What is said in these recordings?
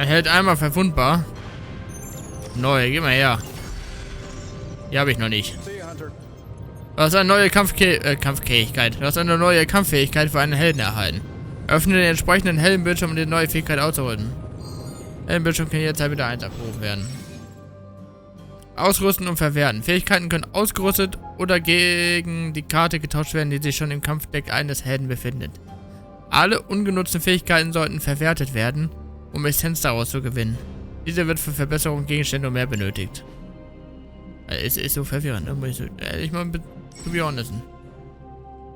Er hält einmal verwundbar. Neu, geh mal her. Die habe ich noch nicht. Du hast eine neue Kampffähigkeit. Du hast eine neue Kampffähigkeit für einen Helden erhalten. Öffne den entsprechenden hellen Bildschirm, um die neue Fähigkeit auszurüsten. Heldenbildschirm kann jederzeit wieder 1 abgerufen werden. Ausrüsten und verwerten. Fähigkeiten können ausgerüstet oder gegen die Karte getauscht werden, die sich schon im Kampfdeck eines Helden befindet. Alle ungenutzten Fähigkeiten sollten verwertet werden, um Essenz daraus zu gewinnen. Diese wird für Verbesserung Gegenstände und mehr benötigt. Es ist so verwirrend, ne? Muss ich ehrlich mal to be honest.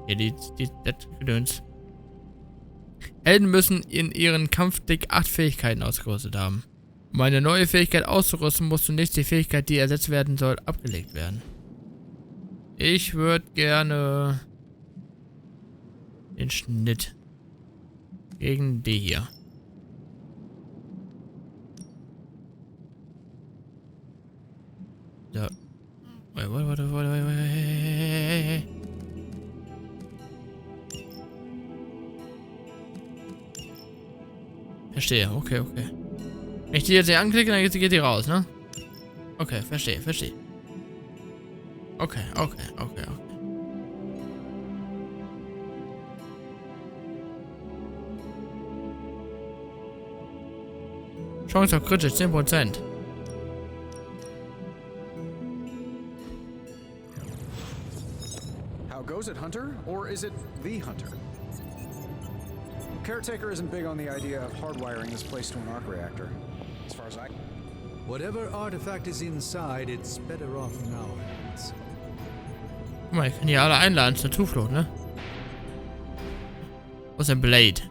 Hier, das Gedöns. Helden müssen in ihren Kampfdeck 8 Fähigkeiten ausgerüstet haben. Um eine neue Fähigkeit auszurüsten, muss zunächst die Fähigkeit, die ersetzt werden soll, abgelegt werden. Ich würde gerne den Schnitt gegen die hier. So. Warte. Verstehe, okay. Wenn ich die jetzt hier anklicke, dann geht die raus, ne? Okay, verstehe. Okay. Chance auf kritisch 10%. How goes it, Hunter? Or is it the Hunter? Caretaker isn't big on the idea of hardwiring this place to an arc reactor. As far as I... Whatever artifact is inside, it's better off in our hands. Guck mal, ich kann die alle einladen zur Zuflucht, ne? Wo ist denn Blade?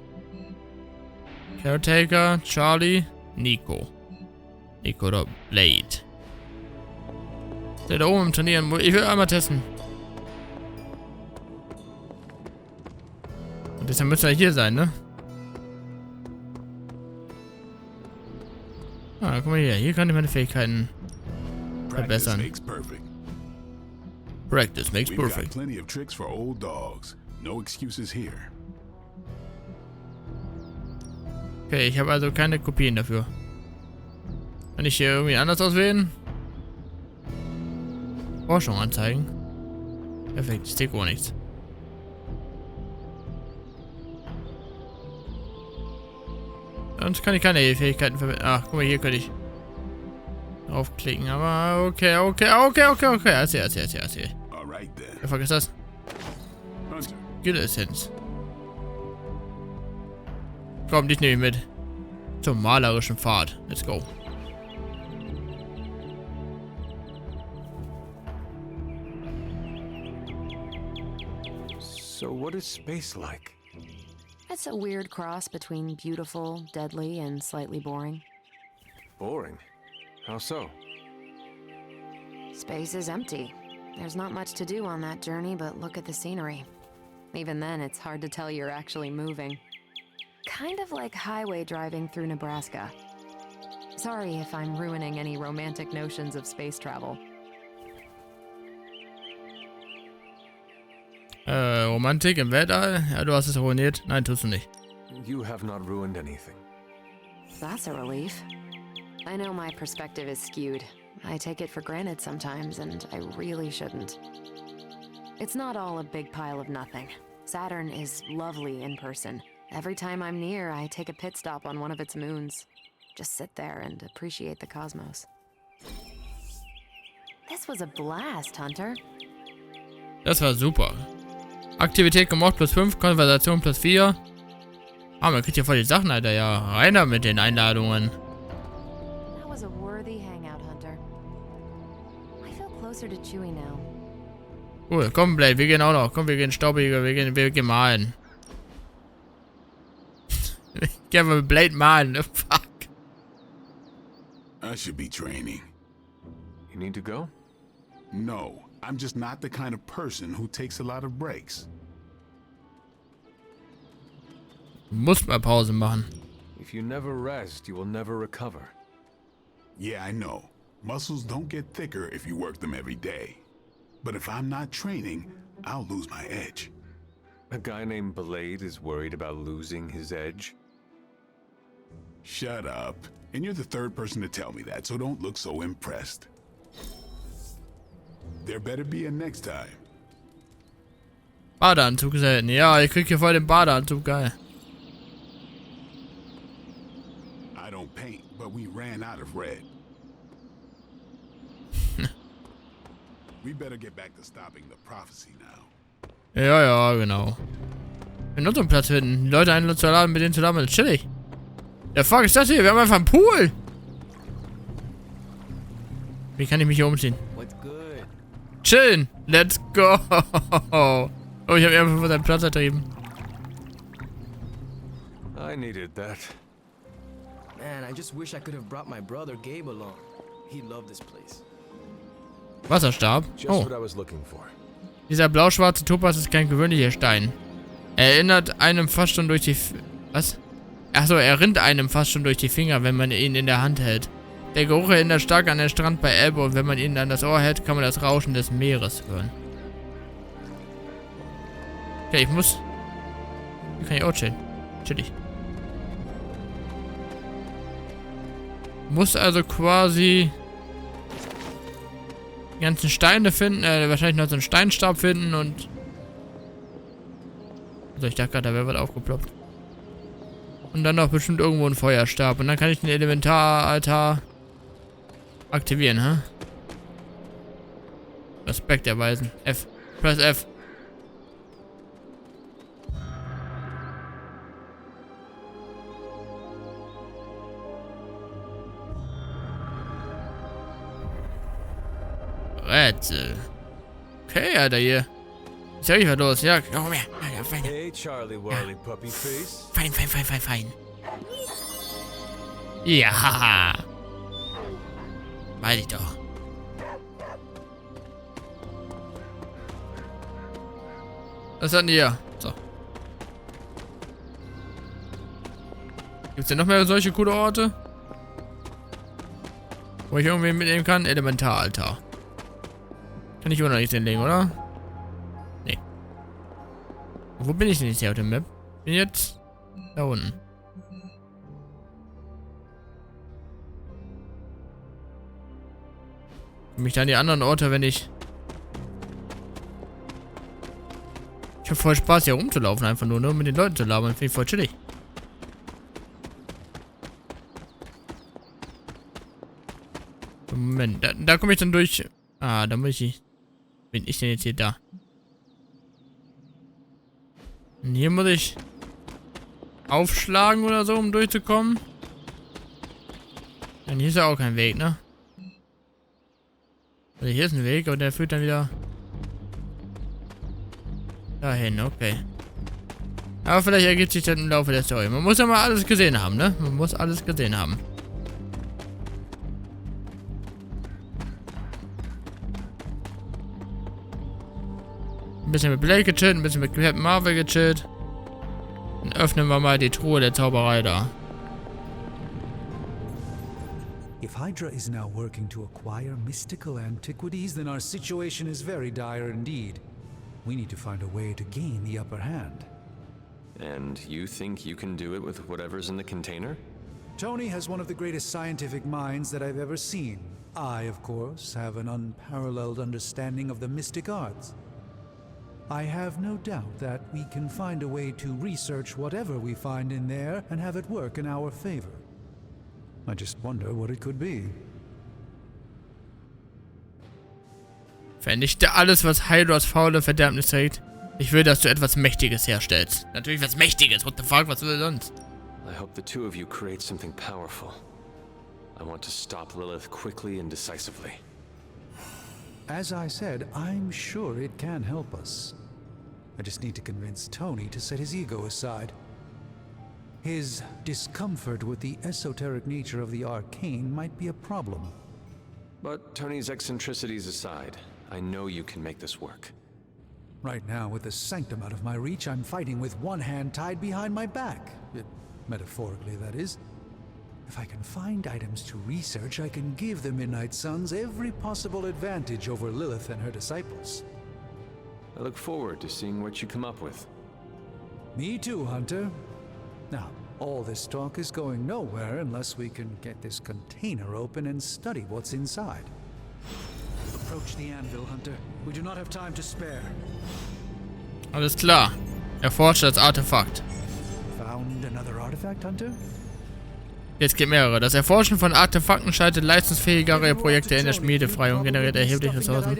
Caretaker, Charlie, Nico oder Blade. Der da oben im Trainieren. Ich will einmal testen. Und deshalb müsste er hier sein, ne? Ah, guck mal hier. Hier kann ich meine Fähigkeiten verbessern. Practice makes perfect. Plenty of tricks for old dogs. No excuses here. Okay, ich habe also keine Kopien dafür. Kann ich hier irgendwie anders auswählen? Forschung anzeigen. Perfekt, ich sehe gar nichts. Sonst kann ich keine Fähigkeiten verwenden. Ach, guck mal, hier könnte ich draufklicken, aber okay. I see. Wer vergisst das? Skill-Essenz. Komm, dich nehme ich mit. Zum malerischen Pfad. Let's go. So what is space like? It's a weird cross between beautiful, deadly, and slightly boring. Boring? How so? Space is empty. There's not much to do on that journey, but look at the scenery. Even then, it's hard to tell you're actually moving. Kind of like highway driving through Nebraska. Sorry if I'm ruining any romantic notions of space travel. Romantik im Weltall? Ja, du hast es ruiniert. Nein, tust du nicht. You have not ruined anything. That's a relief. I know my perspective is skewed. I take it for granted sometimes, and I really shouldn't. It's not all a big pile of nothing. Saturn is lovely in person. Every time I'm near, I take a pit stop on one of its moons. Just sit there and appreciate the cosmos. This was a blast, Hunter. Das war super. Aktivität gemocht +5, Konversation +4. Ah, man kriegt ja voll die Sachen, Alter. Ja, reiner mit den Einladungen. That was a worthy hangout, Hunter. I feel closer to Chewie now. Cool, komm, Blade, wir gehen auch noch. Komm, wir gehen Staubiger, wir gehen malen. Ich geh mal mit Blade malen. Fuck. I should be training. You need to go? No, I'm just not the kind of person who takes a lot of breaks. Du musst mal Pause machen. If you never rest, you will never recover. Yeah, I know. Muscles don't get thicker if you work them every day. But if I'm not training, I'll lose my edge. A guy named Blade is worried about losing his edge. Shut up. And you're the third person to tell me that, so don't look so impressed. There better be a next time. Badeanzug selten. Ja, ich krieg hier voll den Badeanzug, geil. I don't paint, but we ran out of red. We better get back to stopping the prophecy now. Ja, ja, genau. Wir müssen einen Platz finden. Die Leute einladen zu laden, mit denen zu laden, ist chillig. Der fuck ist das hier? Wir haben einfach einen Pool. Wie kann ich mich hier umziehen? Chillen. Let's go. Oh, ich habe einfach von seinem Platz ertrieben. I needed that. Man, I just wish I could have brought my brother Gabe along. He loved this place. Wasserstab. Just Oh. what I was looking for. Dieser blau-schwarze Topaz ist kein gewöhnlicher Stein. Er erinnert einem fast schon durch die... Was? Achso, er rinnt einem fast schon durch die Finger, wenn man ihn in der Hand hält. Der Geruch erinnert stark an den Strand bei Elbe und wenn man ihn an das Ohr hält, kann man das Rauschen des Meeres hören. Okay, ich muss... Hier kann ich auch chillen. Chillig. Muss also quasi... die ganzen Steine finden, wahrscheinlich noch so einen Steinstab finden und... Also ich dachte gerade, da wäre was aufgeploppt. Und dann noch bestimmt irgendwo ein Feuerstab. Und dann kann ich den Elementaraltar aktivieren, hä? Respekt erweisen. F. Press F. Rätsel. Okay, Alter, hier. Ist ja was los. Ja, komm her. Ja, fein. Hey, Charlie Wally Puppy Face. Fein, fein, fein, fein, fein. Ja. Weiß ich doch. Was hat denn hier? So. Gibt's denn noch mehr solche coole Orte? Wo ich irgendwie mitnehmen kann? Elementaraltar. Kann ich immer noch nicht hinlegen, oder? Nee. Wo bin ich denn jetzt hier auf der Map? Bin jetzt da unten. Mich dann die anderen Orte, wenn ich... Ich hab voll Spaß hier rumzulaufen, einfach nur mit den Leuten zu labern. Finde ich voll chillig. Moment, da komme ich dann durch. Ah, da muss ich... Bin ich denn jetzt hier da? Und hier muss ich aufschlagen oder so, um durchzukommen. Und hier ist ja auch kein Weg, ne? Also hier ist ein Weg, aber der führt dann wieder dahin, okay. Aber vielleicht ergibt sich das im Laufe der Story. Man muss ja mal alles gesehen haben, ne? Man muss alles gesehen haben. Ein bisschen mit Blake gechillt, ein bisschen mit Captain Marvel gechillt. Dann öffnen wir mal die Truhe der Zauberei da. If Hydra is now working to acquire mystical antiquities, then our situation is very dire indeed. We need to find a way to gain the upper hand. And you think you can do it with whatever's in the container? Tony has one of the greatest scientific minds that I've ever seen. I, of course, have an unparalleled understanding of the mystic arts. I have no doubt that we can find a way to research whatever we find in there and have it work in our favor. I just wonder what it could be. Vernichte alles, was Hydras faule Verderbnis trägt. Ich will, dass du etwas Mächtiges herstellst. Natürlich was Mächtiges. What the fuck, was will sonst? I hope the two of you create something powerful. I want to stop Lilith quickly and decisively. As I said, I'm sure it can help us. I just need to convince Tony to set his ego aside. His discomfort with the esoteric nature of the arcane might be a problem. But Tony's eccentricities aside, I know you can make this work. Right now, with the sanctum out of my reach, I'm fighting with one hand tied behind my back. Metaphorically, that is. If I can find items to research, I can give the Midnight Suns every possible advantage over Lilith and her disciples. I look forward to seeing what you come up with. Me too, Hunter. Now, All this talk is going nowhere unless we can get this container open and study what's inside. Approach the anvil, Hunter. We do not have time to spare. Alles klar. Erforsche das Artefakt. Found another artifact, Hunter? Jetzt gibt mehrere. Das Erforschen von Artefakten schaltet leistungsfähigere Projekte in der Schmiede frei und generiert erhebliche Ressourcen.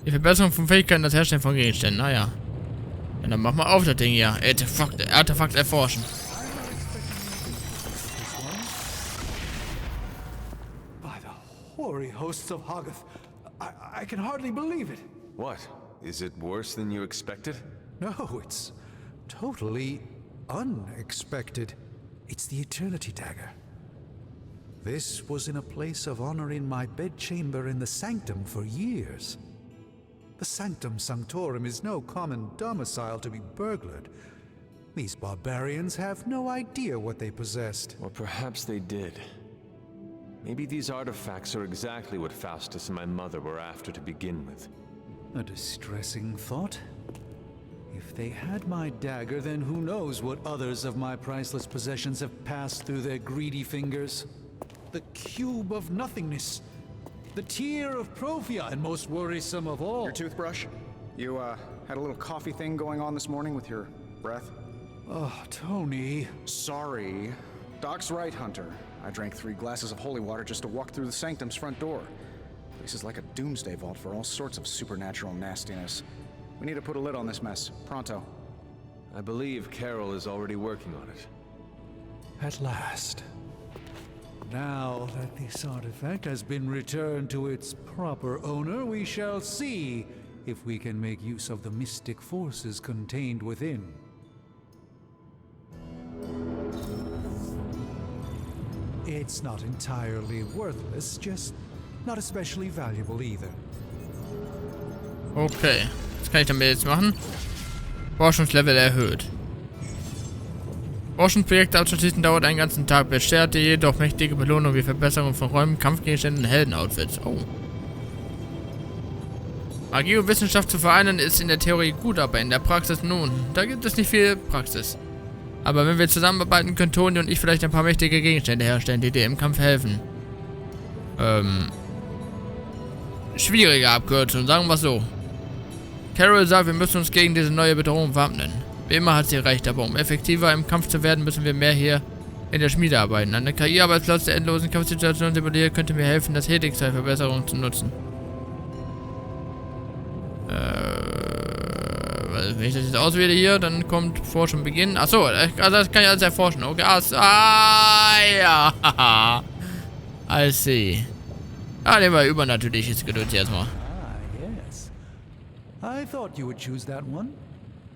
Die Verbesserung von Fähigkeiten, das Herstellen von Gegenständen. Naja. Ja, dann mach mal auf das Ding hier. Artefakt erforschen. By the hoary hosts of Hoggoth, I can hardly believe it. What? Is it worse than you expected? No, it's totally unexpected. It's the Eternity Dagger. This was in a place of honor in my bedchamber in the Sanctum for years. The Sanctum Sanctorum is no common domicile to be burglared. These barbarians have no idea what they possessed. Or perhaps they did. Maybe these artifacts are exactly what Faustus and my mother were after to begin with. A distressing thought. If they had my dagger, then who knows what others of my priceless possessions have passed through their greedy fingers. The cube of nothingness. The tear of Profia, and most worrisome of all. Your toothbrush? You, had a little coffee thing going on this morning with your breath? Oh, Tony. Sorry. Doc's right, Hunter. I drank 3 glasses of holy water just to walk through the Sanctum's front door. This is like a doomsday vault for all sorts of supernatural nastiness. We need to put a lid on this mess. Pronto. I believe Carol is already working on it. At last. Now that this artifact has been returned to its proper owner, we shall see if we can make use of the mystic forces contained within. It's not entirely worthless, just not especially valuable either. Okay. Was kann ich damit jetzt machen? Forschungslevel erhöht. Forschungsprojekte abzuschließen dauert einen ganzen Tag, bescherte jedoch mächtige Belohnung wie Verbesserung von Räumen, Kampfgegenständen und Heldenoutfits. Oh. Magie und Wissenschaft zu vereinen ist in der Theorie gut, aber in der Praxis nun, da gibt es nicht viel Praxis. Aber wenn wir zusammenarbeiten, können Toni und ich vielleicht ein paar mächtige Gegenstände herstellen, die dir im Kampf helfen. Schwierige Abkürzung, sagen wir so. Carol sagt, wir müssen uns gegen diese neue Bedrohung wappnen. Wie immer hat sie recht, aber um effektiver im Kampf zu werden, müssen wir mehr hier in der Schmiede arbeiten. Eine KI-Arbeitsplatz der endlosen Kampfsituation simuliert könnte mir helfen, das Helix-Verbesserung zu nutzen. Wenn ich das jetzt auswähle hier, dann kommt Forschung beginnen. Achso, also das kann ich alles erforschen. Okay, ja. I see. Ah, nehmen wir übernatürliches Geduld erstmal. Yes. I thought you would choose that one.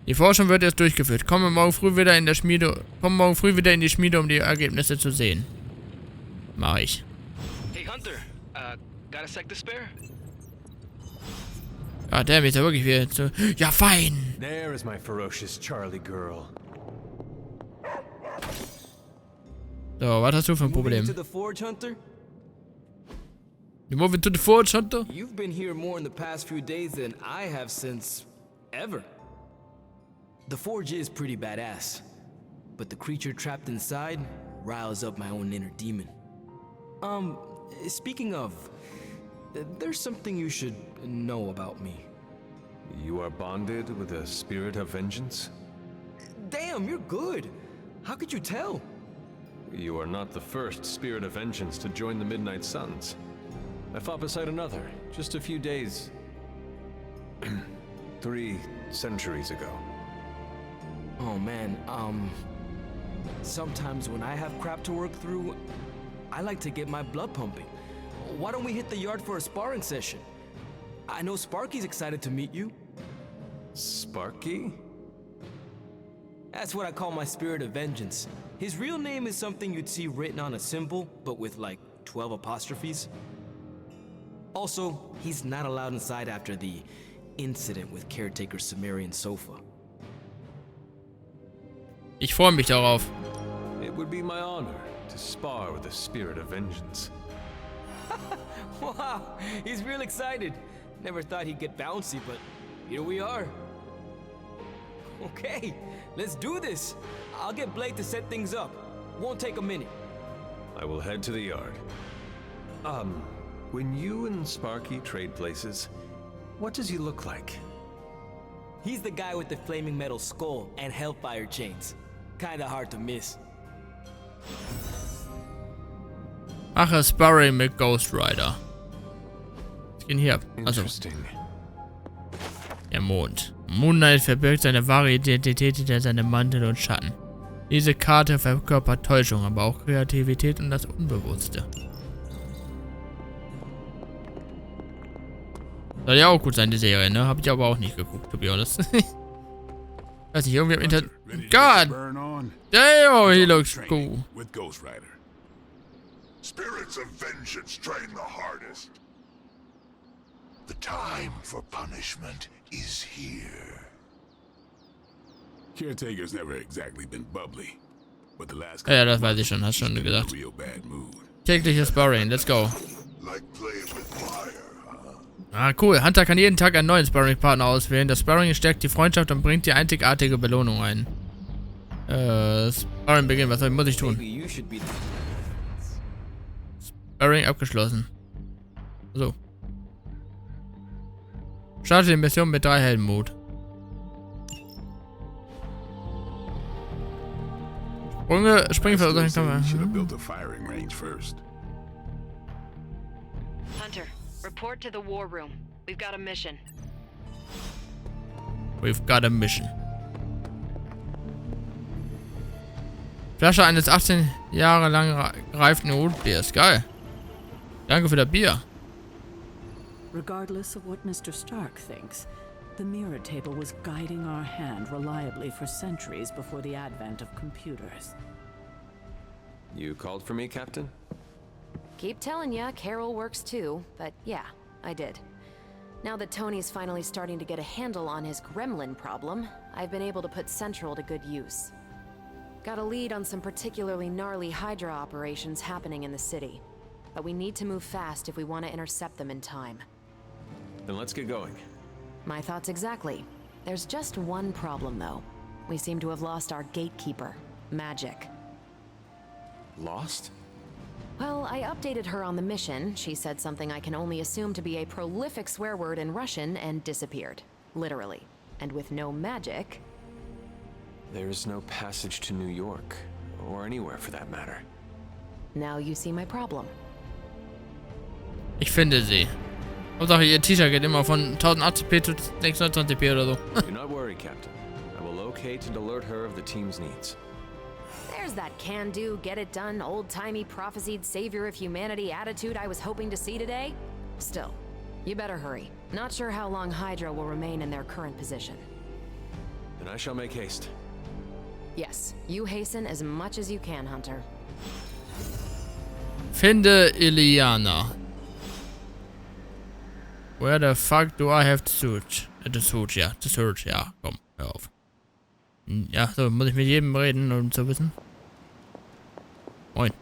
Die Forschung wird jetzt durchgeführt. Komme morgen früh wieder in die Schmiede, um die Ergebnisse zu sehen. Mach ich. Hey Hunter, got a sec to spare? Ah, der ist ja wirklich wieder zu... Ja, fein! There is my ferocious Charlie girl. So, was hast du für ein Problem? Moving to the forge, Hunter? You moving to the forge, Hunter? You've been here more in the past few days than I have since... ever. The forge is pretty badass, but the creature trapped inside riles up my own inner demon. Speaking of, there's something you should know about me. You are bonded with a spirit of vengeance? Damn, you're good. How could you tell? You are not the first spirit of vengeance to join the Midnight Suns. I fought beside another, just a few days... 3 centuries ago. Oh man, sometimes when I have crap to work through, I like to get my blood pumping. Why don't we hit the yard for a sparring session? I know Sparky's excited to meet you. Sparky? That's what I call my spirit of vengeance. His real name is something you'd see written on a symbol, but with like 12 apostrophes. Also, he's not allowed inside after the incident with caretaker Sumerian sofa. Ich freue mich darauf. It would be my honor to spar with a spirit of vengeance. Wow, he's real excited. Never thought he'd get bouncy, but here we are. Okay, let's do this. I'll get Blake to set things up. Won't take a minute. I will head to the yard. When you and Sparky trade places, what does he look like? He's the guy with the flaming metal skull and hellfire chains. Kinda hard to miss. Mache Sparring mit Ghost Rider. Was geht hier ab? Also, Interesting. der Mond. Moon Knight verbirgt seine wahre Identität hinter seinem Mantel und Schatten. Diese Karte verkörpert Täuschung, aber auch Kreativität und das Unbewusste. Soll ja auch gut sein, die Serie, ne? Hab ich aber auch nicht geguckt, to be honest. Weiß nicht, irgendwie am Internet. God! Damn, he looks cool. With Ghost Rider. Spirits of vengeance train the hardest. The time for punishment is here. Caretaker's never exactly been bubbly, but the last Ja, das weiß ich schon, hast schon gesagt. real bad mood. Tägliches Sparring, let's go. Like playing with fire, huh? Ah, cool. Hunter kann jeden Tag einen neuen Sparring-Partner auswählen. Das Sparring stärkt die Freundschaft und bringt die einzigartige Belohnung ein. Sparring beginnen, was muss ich tun? Maybe you should be the... Sparring abgeschlossen. So. Starte die Mission mit 3 Heldenmut. Springen verursachen kann man. Should have built a firing range first. Hunter, report to the war room. We've got a mission. We've got a mission. Flasche eines 18 Jahre lang gereiften Rotbiers. Geil. Danke für das Bier. Regardless of what Mr. Stark thinks, the mirror table was guiding our hand reliably for centuries before the advent of computers. You called for me, Captain? Keep telling ya, Carol works too, but yeah, I did. Now that Tony's finally starting to get a handle on his gremlin problem, I've been able to put Central to good use. Got a lead on some particularly gnarly Hydra operations happening in the city. But we need to move fast if we want to intercept them in time. Then let's get going. My thoughts exactly. There's just one problem, though. We seem to have lost our gatekeeper, Magic. Lost? Well, I updated her on the mission. She said something I can only assume to be a prolific swear word in Russian and disappeared. Literally. And with no magic... There's no passage to New York, or anywhere for that matter. Now you see my problem. Ich finde sie. Hauptsache ihr T-Shirt geht immer von 1080p zu 620p oder so. Do not worry, Captain. I will locate and alert her of the team's needs. There's that can-do, get-it-done, old-timey prophesied savior of humanity attitude I was hoping to see today. Still, you better hurry. Not sure how long Hydra will remain in their current position. Then I shall make haste. Yes, you hasten as much as you can, Hunter. Finde Iliana. Where the fuck do I have to search? Ja. To search, ja. Komm, hör auf. Ja, so, muss ich mit jedem reden, um zu wissen? Moin.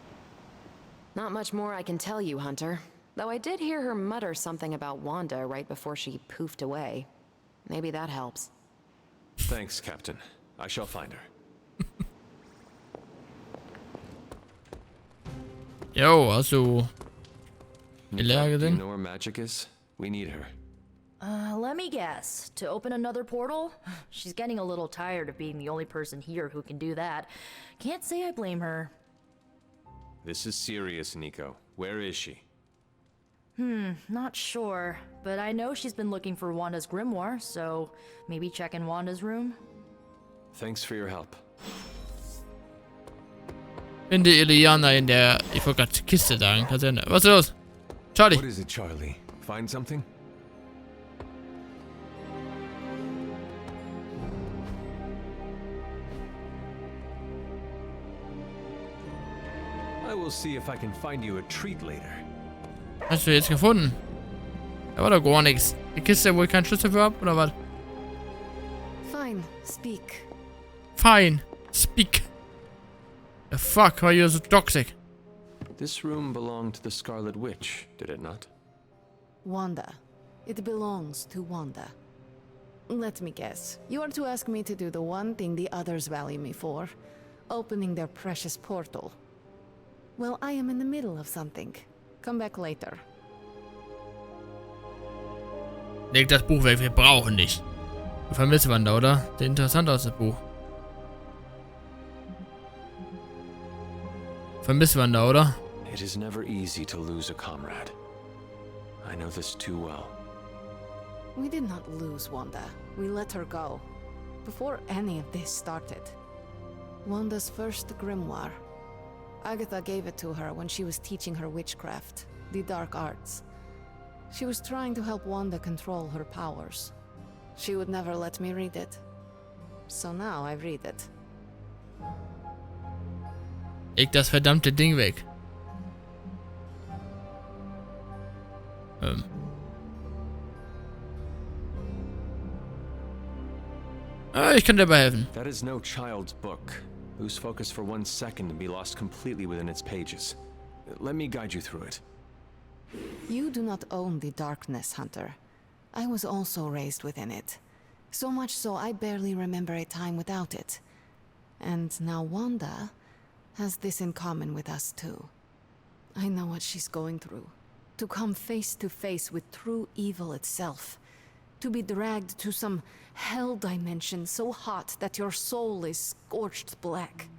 Not much more I can tell you, Hunter. Though I did hear her mutter something about Wanda right before she poofed away. Maybe that helps. Thanks, Captain. I shall find her. Yo, hast du Ilea Do you gesehen? know where Magic is? We need her. Let me guess. To open another portal? She's getting a little tired of being the only person here who can do that. Can't say I blame her. This is serious, Nico. Where is she? Not sure. But I know she's been looking for Wanda's grimoire, so maybe check in Wanda's room? Thanks for your help. Finde Iliana in der, ich wollte gerade Kiste sagen, Kaserne. Was ist los? Charlie. What is it, Charlie? Find something? I will see if I can find you a treat later. Hast du jetzt gefunden? Da war doch gar nichts. Die Kiste, wo ich keinen Schlüssel für hab, oder was? Fine, speak. Fine. Speak. The fuck, why are you so toxic? This room belonged to the Scarlet Witch, did it not? Wanda. It belongs to Wanda. Let me guess. You are to ask me to do the one thing the others value me for. Opening their precious portal. Well, I am in the middle of something. Come back later. Leg das Buch weg, wir brauchen dich. Du vermisst Wanda, oder? Sieht interessant aus, das Buch. Vermisst Wanda, oder? It is never easy to lose a comrade. I know this too well. We did not lose Wanda. We let her go. Before any of this started. Wanda's first grimoire. Agatha gave it to her when she was teaching her witchcraft, the dark arts. She was trying to help Wanda control her powers. She would never let me read it. So now I read it. Leg das verdammte Ding weg. Ich kann dir dabei helfen. That is no child's book. Lose focus for 1 second and be lost completely within its pages. Let me guide you through it. You do not own the darkness, Hunter. I was also raised within it. So much so I barely remember a time without it. And now Wanda has this in common with us too. I know what she's going through. To come face to face with true evil itself. To be dragged to some hell dimension so hot that your soul is scorched black.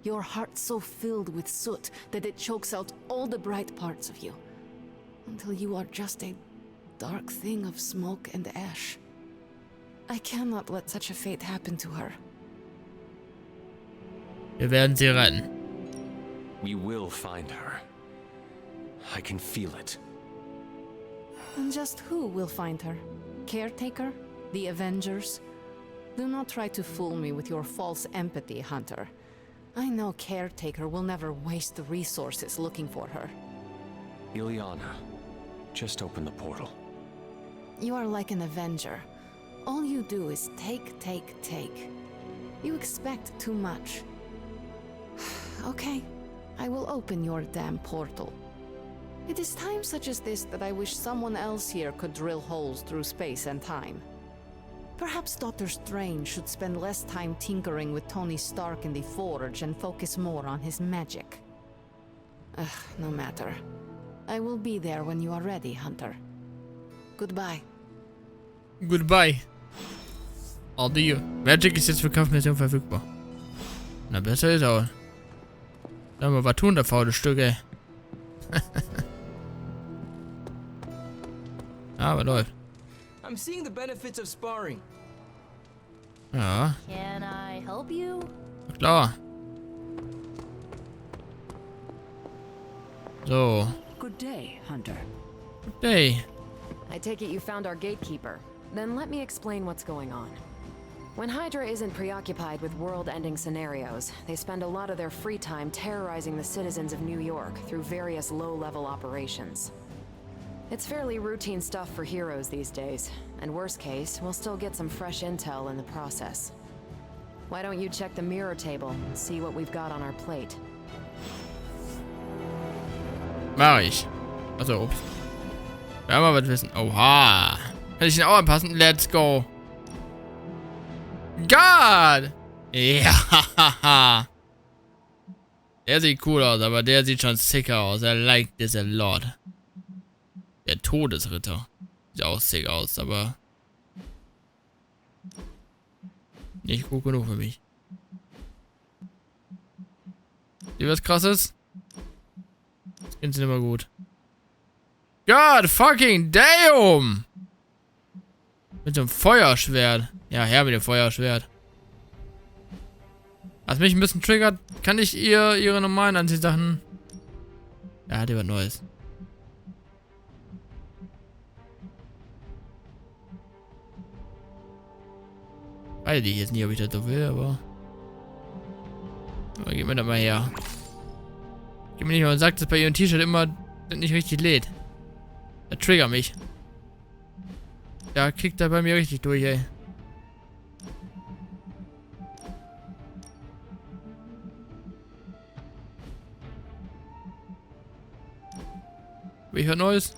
Your heart so filled with soot that it chokes out all the bright parts of you. Until you are just a dark thing of smoke and ash. I cannot let such a fate happen to her. Wir werden sie retten. We will find her. I can feel it. And just who will find her? Caretaker? The Avengers? Do not try to fool me with your false empathy, Hunter. I know Caretaker will never waste the resources looking for her. Ileana, just open the portal. You are like an Avenger. All you do is take, take, take. You expect too much. Okay, I will open your damn portal. It is times such as this that I wish someone else here could drill holes through space and time. Perhaps Doctor Strange should spend less time tinkering with Tony Stark in the Forge and focus more on his magic. No matter. I will be there when you are ready, Hunter. Goodbye. Goodbye. Adieu. Magic ist jetzt für Kampfmission verfügbar. Na, besser ist auch. Sag mal, was tun der faule Stück, ey. Aber läuft. I'm seeing the benefits of sparring. Ja. Can I help you? Klar. So. Good day, Hunter. Good day. I take it you found our gatekeeper. Then let me explain what's going on. When Hydra isn't preoccupied with world-ending scenarios, they spend a lot of their free time terrorizing the citizens of New York through various low-level operations. It's fairly routine stuff for heroes these days, and worst case, we'll still get some fresh intel in the process. Why don't you check the mirror table and see what we've got on our plate? Mach ich. Also, ups. Werden wir was wissen. Oha. Kann ich den auch anpassen? Let's go. God! Ja. Der sieht cool aus, aber der sieht schon sicker aus. I like this a lot. Der Todesritter. Sieht auch sick aus, aber nicht gut genug für mich. Sieh was krasses? Skins sind immer gut. God fucking damn! Mit so einem Feuerschwert. Ja, her mit dem Feuerschwert. Was mich ein bisschen triggert, kann ich ihre normalen Anziehsachen. Ja, hat was Neues. Weiß ich jetzt nicht, ob ich das so will, aber gib mir das mal her. Gib mir nicht mal und sagt, dass bei ihrem T-Shirt immer nicht richtig lädt. Das triggert mich. Da kickt er bei mir richtig durch, ey. Will ich was Neues?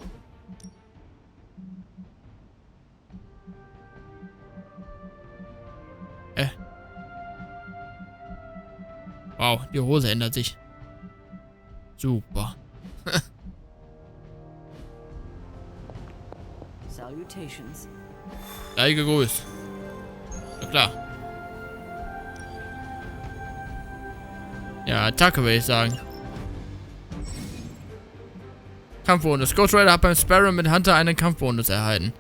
die Hose ändert sich. Super. Salutations. Sei gegrüßt. Na klar. Ja, Attacke würde ich sagen. Kampfbonus. Ghost Rider hat beim Sparrow mit Hunter einen Kampfbonus erhalten.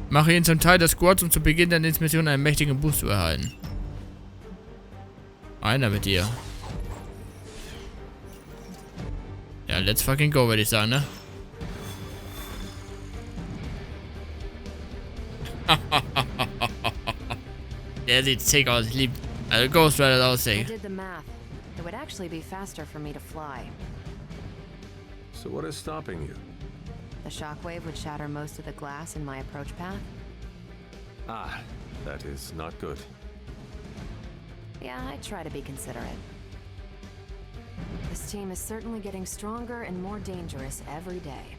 Mache ihn zum Teil des Squads, um zu Beginn der Mission einen mächtigen Boost zu erhalten. Einer mit dir. Ja, let's fucking go, würde ich sagen, ne? Der sieht sick aus, ich lieb. Also Ghost Rider aussehen. It would actually be faster for me to fly. So what is stopping you? The shockwave would shatter most of the glass in my approach path. Ah, that is not good. Yeah, I try to be considerate. This team is certainly getting stronger and more dangerous every day.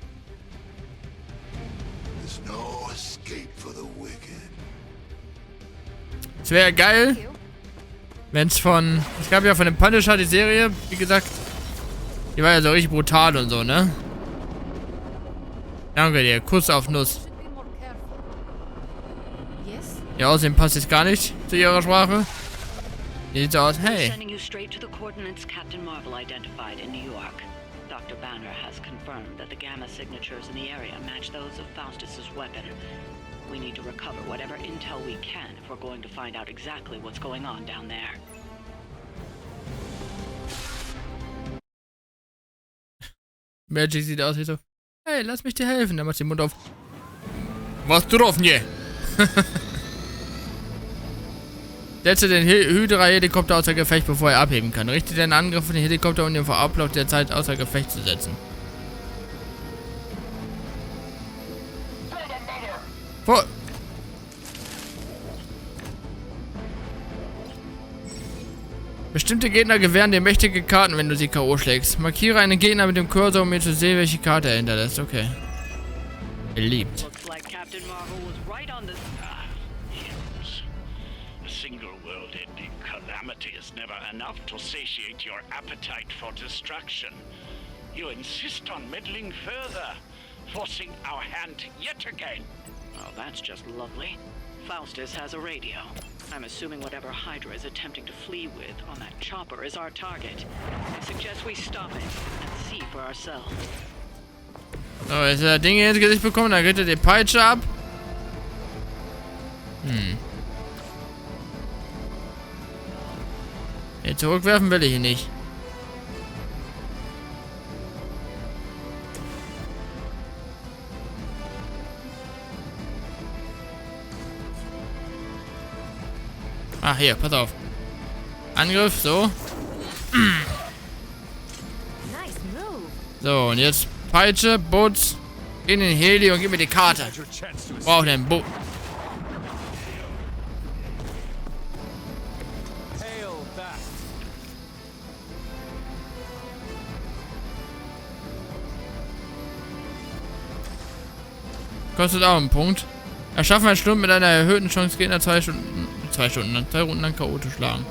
There's no escape for the wicked. Es wäre geil, wenn es von... Es gab ja von dem Punisher die Serie, wie gesagt. Die war ja so richtig brutal und so, ne? Danke dir, Kuss auf Nuss. Ja, außerdem passt jetzt gar nicht zu ihrer Sprache. Die sieht so aus, hey. Sending you straight to the coordinates Captain Marvel identified in New York. Dr. Banner has confirmed that the gamma signatures in the area match those of Faustus's weapon. We need to recover whatever intel we can if we're going to find out exactly what's going on down there. Magic sieht aus wie so, hey, lass mich dir helfen. Dann macht den Mund auf. Was drauf, ne? Setze den Hydra-Helikopter außer Gefecht, bevor er abheben kann. Richte den Angriff von den Helikopter, um ihn vor Ablauf der Zeit außer Gefecht zu setzen. Vor... Bestimmte Gegner gewähren dir mächtige Karten, wenn du sie K.O. schlägst. Markiere einen Gegner mit dem Cursor, um mir zu sehen, welche Karte er hinterlässt. Okay. Beliebt. Single-world-ending calamity is never enough to satiate your appetite for destruction. You insist on meddling further, forcing our hand yet again. Oh, that's just lovely. Faustus has a radio. I'm assuming whatever Hydra is attempting to flee with on that chopper is our target. I suggest we stop it and see for ourselves. So, jetzt hat er Dinge ins Gesicht bekommen, dann geht er die Peitsche ab. Jetzt zurückwerfen will ich ihn nicht. Ach, hier, pass auf. Angriff, so. So, und jetzt Peitsche, Boots, in den Heli und gib mir die Karte. Brauch den Boot. Kostet auch einen Punkt. Erschaffen einen Sturm mit einer erhöhten Chance, Gegner 2 Runden lang K.O. zu schlagen.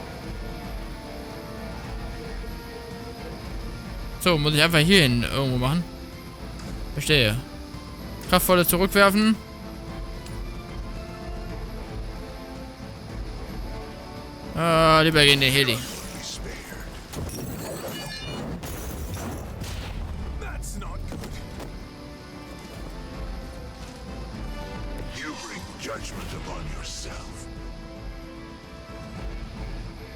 So, muss ich einfach hier hin irgendwo machen. Verstehe. Kraftvolles Zurückwerfen. Lieber gegen den Heli.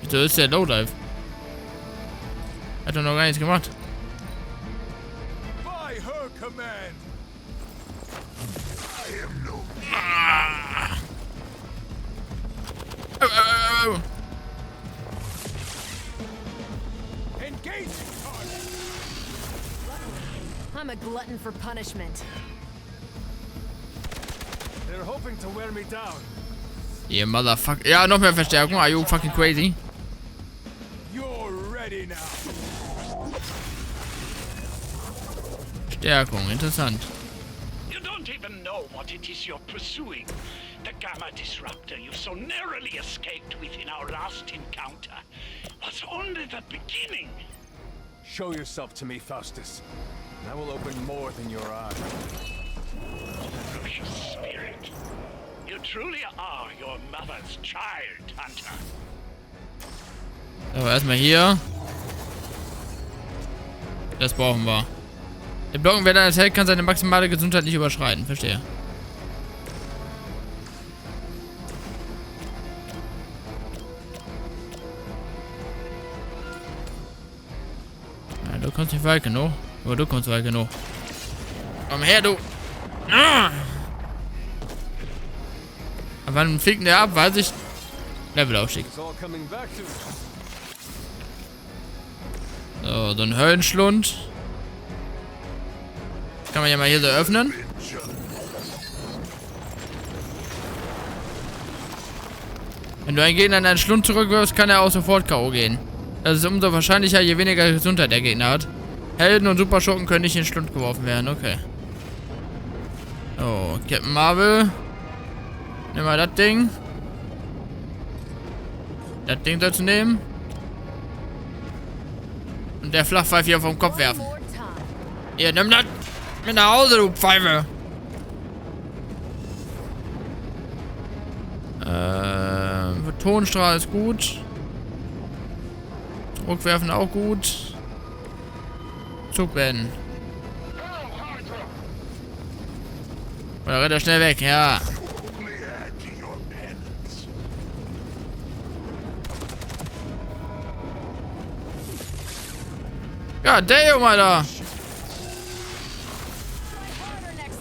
Wieso ist der Lowlife? Hat er noch gar nichts gemacht. I'm a glutton for punishment. They're hoping to wear me down. Ihr Motherfucker. Ja, noch mehr Verstärkung. Are you fucking crazy? You're ready now. Stärkung, interessant. You don't even know what it is you're pursuing. The Gamma Disruptor you so narrowly escaped with in our last encounter. was only the beginning. Show yourself to me, Faustus. And I will open more than your eyes. Ferocious spirit. You truly are your mother's child, Hunter. So, erstmal hier. Das brauchen wir. Der Blocken, wer das hält, kann seine maximale Gesundheit nicht überschreiten. Verstehe. Ja, du kommst nicht weit genug. Aber du kommst weit genug. Komm her, du. Ah! Aber wann fliegt denn der ab? Weiß ich. Levelaufstieg. So, so ein Höllenschlund. Kann man ja mal hier so öffnen. Wenn du einen Gegner in einen Schlund zurückwirfst, kann er auch sofort K.O. gehen. Das ist umso wahrscheinlicher, je weniger Gesundheit der Gegner hat. Helden und Superschurken können nicht in den Schlund geworfen werden, okay. So, Captain Marvel. Nimm mal das Ding. Das Ding sollst du nehmen. Und der Flachpfeif hier vom Kopf werfen. Hier, nimm das mit nach Hause, du Pfeife. Tonstrahl ist gut. Druckwerfen auch gut. Zug beenden. Oder rennt er schnell weg, ja. Ja, damn, Alter.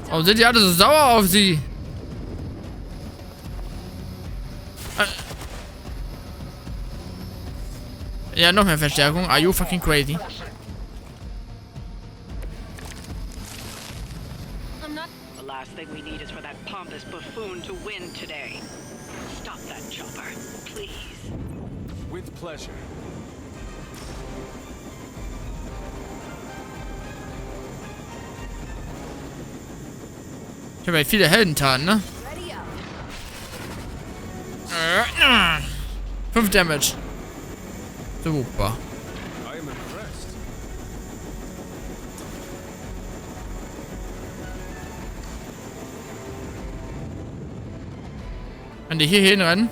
Warum sind die alle so sauer auf sie? Ja, noch mehr Verstärkung. Are you fucking crazy? The last thing we need is for that pompous buffoon to win today. Stop that chopper, please. With pleasure. Ich habe ja viele Heldentaten, ne? 5 Damage. Super. Kann die hier hinrennen?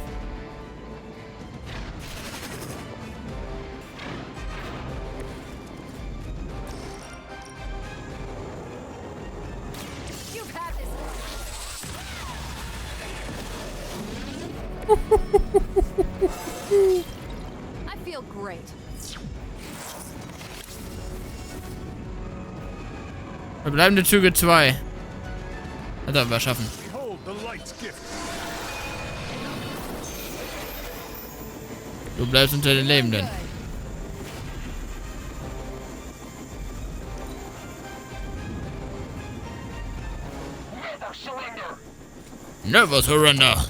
I feel great. Verbleibende Züge 2. Das werden wir schaffen. Du bleibst unter den Lebenden. Never surrender.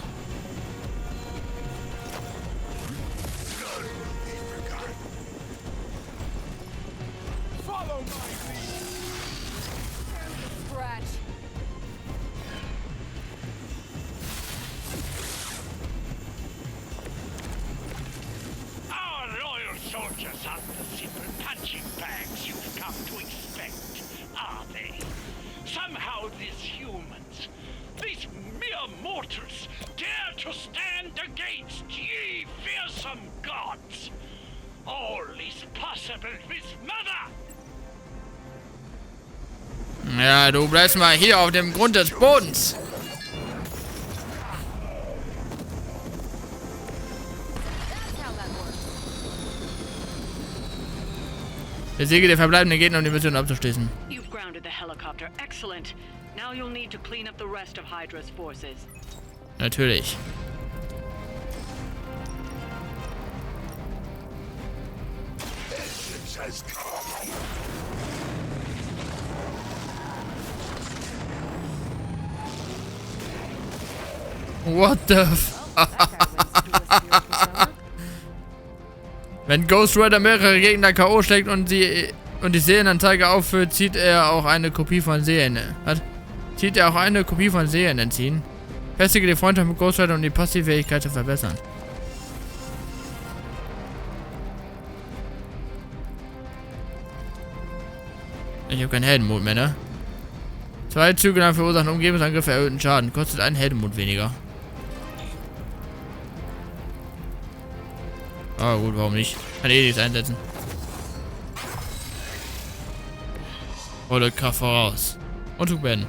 Soldiers aren't the simple punching bags you've come to expect, are they? Somehow these humans, these mere mortals, dare to stand against ye fearsome gods. All is possible with Mother. Ja, du bleibst mal hier auf dem Grund des Bodens. Besiege die verbleibenden Gegner, um die Mission abzuschließen. You've grounded the helicopter. Excellent. Now you'll need to clean up the rest of Hydra's forces. Natürlich. What the f... Wenn Ghost Rider mehrere Gegner K.O. schlägt und die Seelenanzeige auffüllt, zieht er auch eine Kopie von Seelen entziehen. Festige die Freundschaft mit Ghost Rider, um die Passivfähigkeit zu verbessern. Ich habe keinen Heldenmut mehr, ne? 2 Züge lang verursachen Umgebungsangriffe erhöhten Schaden. Kostet einen Heldenmut weniger. Ah, gut, warum nicht? Kann eh nichts einsetzen. Volle Kraft voraus. Und Zug beenden.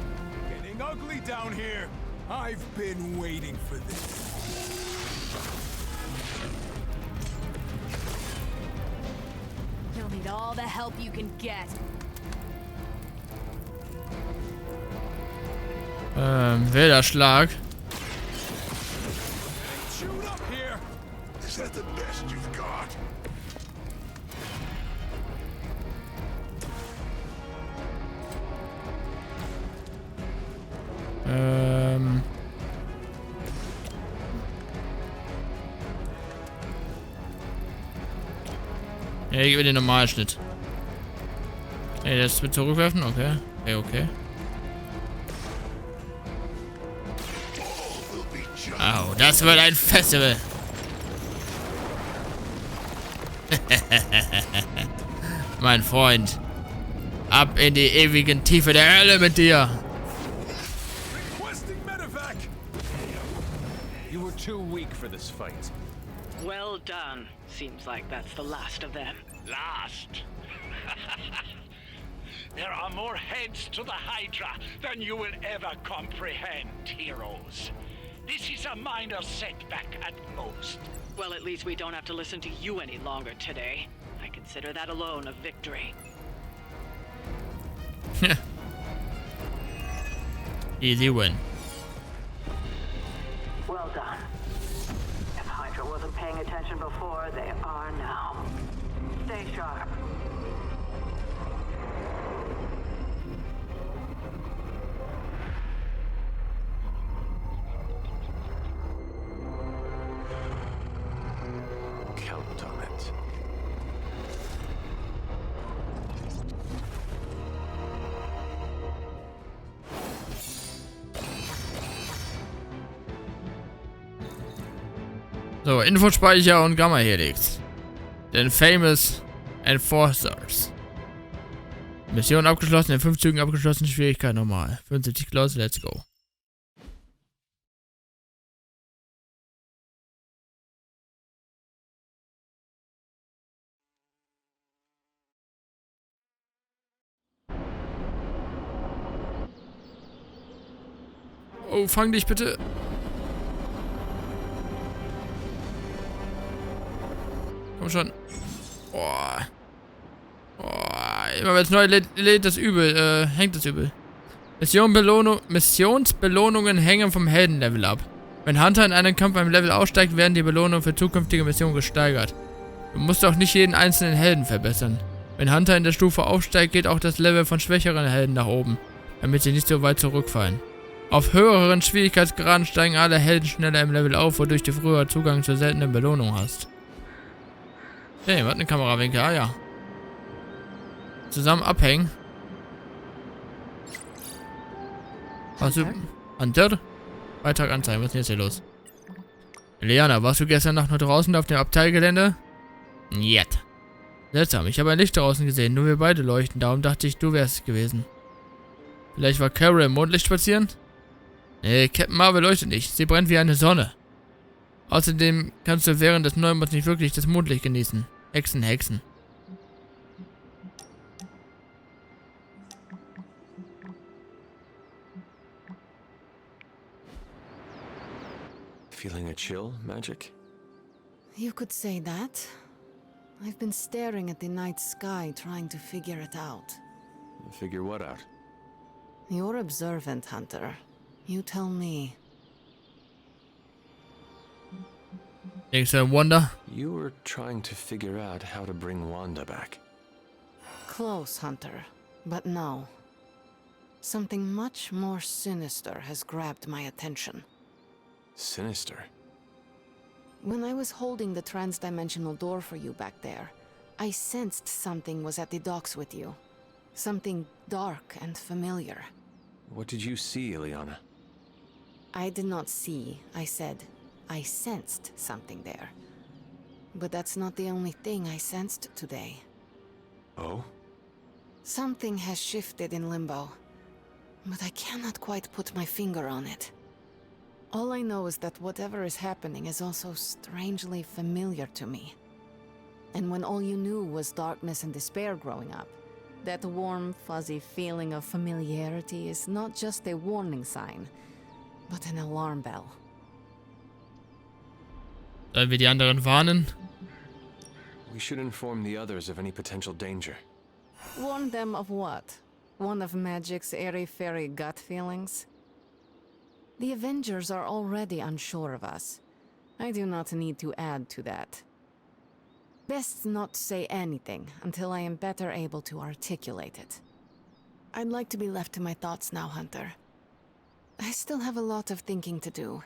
Getting ugly down here. I've been waiting for this. You'll need all the help you can get. Wilder Schlag. Shoot up here. Is that the best you've got? Ja, ich gebe den Normalschnitt. Ey, das wird zurückwerfen? Okay. Okay, okay. Au, das wird ein Festival. Mein Freund. Ab in die ewigen Tiefe der Hölle mit dir. You were too weak for this fight. Well done. Seems like that's the last of them. Last? There are more heads to the Hydra than you will ever comprehend, heroes. This is a minor setback at most. Well, at least we don't have to listen to you any longer today. I consider that alone a victory. Easy win. Well done. If Hydra wasn't paying attention before, they are now. Stay sharp. Count on it. So, Infospeicher und Gamma-Helix. Den Famous Enforcers. Mission abgeschlossen, in 5 Zügen abgeschlossen, Schwierigkeit normal. 75 Klaus, let's go. Oh, fang dich bitte. Komm schon. Boah. Boah. Immer wenn es neu lädt, das übel. Hängt das übel. Missionsbelohnungen hängen vom Heldenlevel ab. Wenn Hunter in einem Kampf beim Level aussteigt, werden die Belohnungen für zukünftige Missionen gesteigert. Du musst auch nicht jeden einzelnen Helden verbessern. Wenn Hunter in der Stufe aufsteigt, geht auch das Level von schwächeren Helden nach oben, damit sie nicht so weit zurückfallen. Auf höheren Schwierigkeitsgraden steigen alle Helden schneller im Level auf, wodurch du früher Zugang zur seltenen Belohnung hast. Hey, was eine Kamerawinkel? Ah ja. Zusammen abhängen. Was du... Hunter? Beitrag anzeigen, was ist denn jetzt hier los? Liana, warst du gestern Nacht noch draußen auf dem Abteilgelände? Jet. Seltsam, ich habe ein Licht draußen gesehen, nur wir beide leuchten, darum dachte ich, du wärst es gewesen. Vielleicht war Carol im Mondlicht spazieren? Nee, Captain Marvel leuchtet nicht, sie brennt wie eine Sonne. Außerdem kannst du während des Neumonds nicht wirklich das Mondlicht genießen. Hexen, Hexen. Feeling a chill, Magic? You could say that. I've been staring at the night sky, trying to figure it out. Figure what out? You're observant, Hunter. You tell me. Denkst du an Wanda? You were trying to figure out how to bring Wanda back. Close, Hunter. But no. Something much more sinister has grabbed my attention. Sinister? When I was holding the trans-dimensional door for you back there, I sensed something was at the docks with you. Something dark and familiar. What did you see, Ileana? I did not see, I said. I sensed something there. But that's not the only thing I sensed today. Oh? Something has shifted in Limbo, but I cannot quite put my finger on it. All I know is that whatever is happening is also strangely familiar to me. And when all you knew was darkness and despair growing up, that warm, fuzzy feeling of familiarity is not just a warning sign, but an alarm bell. Sollen wir die anderen warnen? We should inform the others of any potential danger. Warn them of what? One of magic's airy-fairy gut feelings? The Avengers are already unsure of us. I do not need to add to that. Best not say anything until I am better able to articulate it. I'd like to be left to my thoughts now, Hunter. I still have a lot of thinking to do,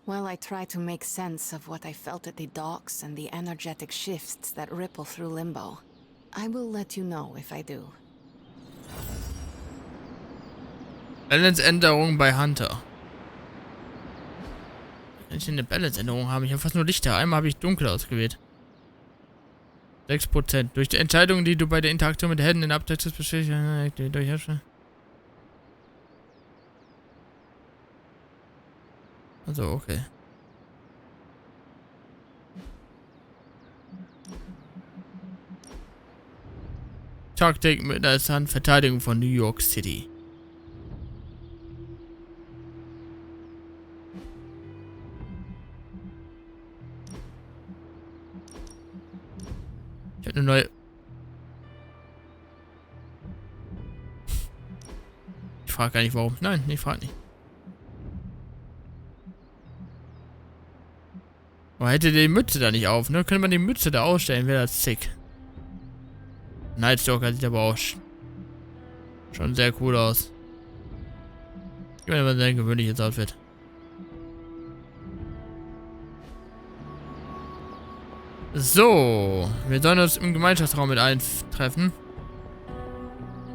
while I try to make sense of what I felt at the docks and the energetic shifts that ripple through Limbo. I will let you know if I do. Balance-Änderung bei Hunter. Kann ich denn eine Balance-Änderung haben? Ich habe fast nur Lichter. Einmal habe ich dunkel ausgewählt. 6%. Durch die Entscheidungen, die du bei der Interaktion mit Helden in Updates bestätigst, also, okay. Taktik mit als Hand Verteidigung von New York City. Ich habe eine neue... Ich frage gar nicht warum. Nein, ich frage nicht. Aber hätte die Mütze da nicht auf, ne? Könnte man die Mütze da ausstellen, wäre das sick. Nightstalker sieht aber auch schon sehr cool aus. Ich meine, ein sehr gewöhnliches Outfit. So, wir sollen uns im Gemeinschaftsraum mit allen treffen.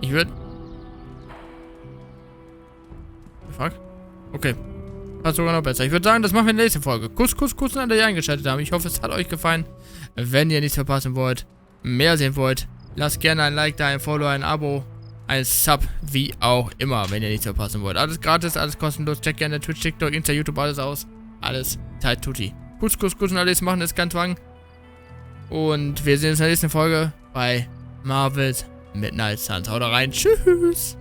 Ich würde... Fuck. Okay. Passt sogar noch besser. Ich würde sagen, das machen wir in der nächsten Folge. Kuss an alle, die eingeschaltet haben. Ich hoffe, es hat euch gefallen. Wenn ihr nichts verpassen wollt, mehr sehen wollt, lasst gerne ein Like da, ein Follow, ein Abo, ein Sub, wie auch immer, wenn ihr nichts verpassen wollt. Alles gratis, alles kostenlos. Checkt gerne Twitch, TikTok, Insta, YouTube, alles aus. Alles Taitutti. Kuss und alles machen ist ganz wang. Und wir sehen uns in der nächsten Folge bei Marvel's Midnight Suns. Haut rein. Tschüss.